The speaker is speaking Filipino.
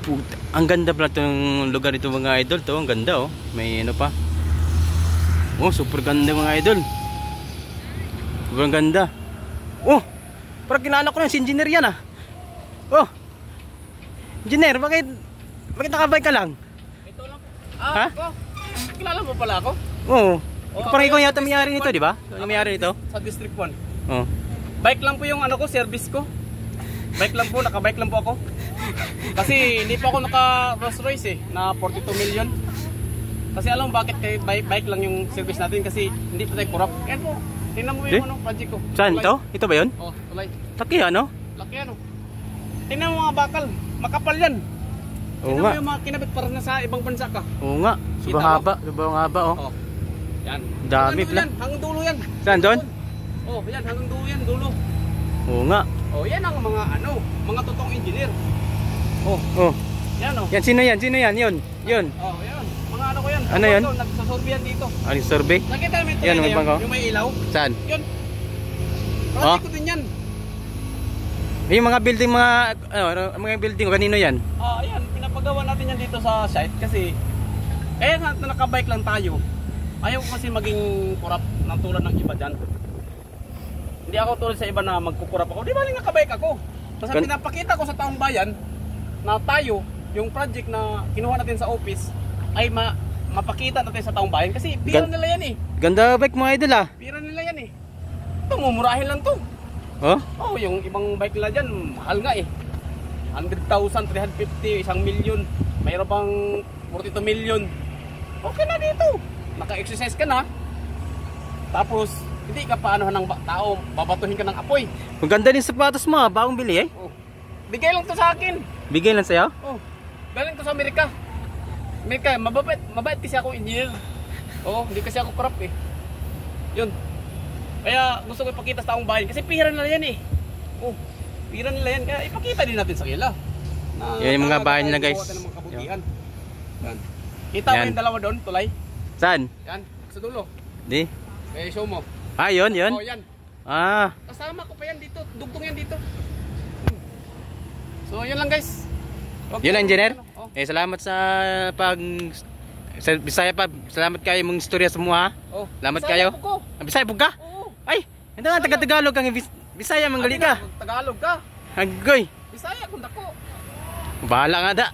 Puta, ang ganda pala itong lugar ito mga idol. To, ang ganda oh. May ano pa. Oh, super ganda mga idol. Sobrang ganda. Oh, parang kilala ko na si engineer yan ah. Oh, engineer, bakit nakabike ka lang? Ito lang. Ha? Ako. Kilala mo pala ako? Oo. Parang ikaw yata may-ari nito, di ba? Ikaw may-ari nito? Sa District 1. Oo. Bike lang po yung ano ko, service ko. Bike lang po, naka-bike lang po ako. Kasi hindi pa ako naka Rolls Royce na 42 million. Kasi alam mo bakit kay bike lang yung service natin kasi hindi pa tayo kurap. Yan po. Tingnan mo yung ano, project ko. Saan ito? Ito ba yun? Oh, tulay. Laki ano? Laki ano. Tingnan mo mga bakal. Makapal yan. Oo Tingnan nga. mo yung mga kinabit para na sa ibang bansa ka. Oo nga. Sobrang haba. Sobrang haba oh. Oh. Yan. Dami Hanggang dulo pala. yan. Hanggang dulo yan. Saan doon? Oh, yan. Hanggang dulo yan. Dulo. Oo nga. Oh, yan ang mga ano, mga totoong engineer. Oh, Oh. yan oh. Yan, sino yan? Sino yan? Yun. Yun. Oh, yan. Mga ano ko yan. Ano yan? Nagsasurvey yan dito. Ano yung survey? Nakita mo ito Yan, na may bangko. yung may ilaw? Saan? Yun. Oh? Project ko din yan. Yung mga building, mga building, kanino yan? Ah, ayan. Pinapagawa natin yan dito sa site kasi kaya nga nakabike lang tayo. Ayaw ko kasi maging kurap ng tulad ng iba dyan. Hindi ako tulad sa iba na magkukurap ako. Di ba lang nakabike ako? Basta pinapakita ko sa taong bayan na tayo, yung project na kinuha natin sa office ay mapakita natin sa taong bayan kasi pira nila yan eh. Ganda bike mga idol ah. Pira nila yan eh. Ito, mumurahin lang to. Oh? Oh, yung ibang bike nila dyan, mahal nga eh. 100,000, 350, 1 million. Mayroon pang 42 million. Okay na dito. Naka-exercise ka na. Tapos, hindi ka paanohan ng tao, babatuhin ka ng apoy. Ang ganda din sapatos mo ah. Bagong bili eh. Oh. Bigay lang to sa akin. Bigay lang sa'yo? Oh. Galing to sa Amerika. Amerika, mabait kasi ako engineer. Oh, hindi kasi ako corrupt eh. Yun. Kaya gusto ko ipakita sa taong bayan kasi pira nila yan eh. Oh, pira nila yan. Kaya ipakita din natin sa kanila. Yan yung mga bahay nila guys. Ng mga kabutihan. Yan. Kita mo Yan. yung dalawa doon, tulay? Saan? Yan, sa dulo. Di? May show mo. Ah, yun. Oh, yan. Ah. Kasama ko pa yan dito. Dugtong yan dito. So, yun lang guys. Okay. Yun lang, engineer. Oh. Salamat sa sa Bisaya pa. Salamat kayo mong istorya sa mga. Oh. Salamat Bisaya kayo. po ko. Bisaya po ka? Oo. Ay, hindi nga taga-Tagalog kang Bisaya manggali ka. Tagalog ka. Agoy. Bisaya kung dako. Bahala nga da.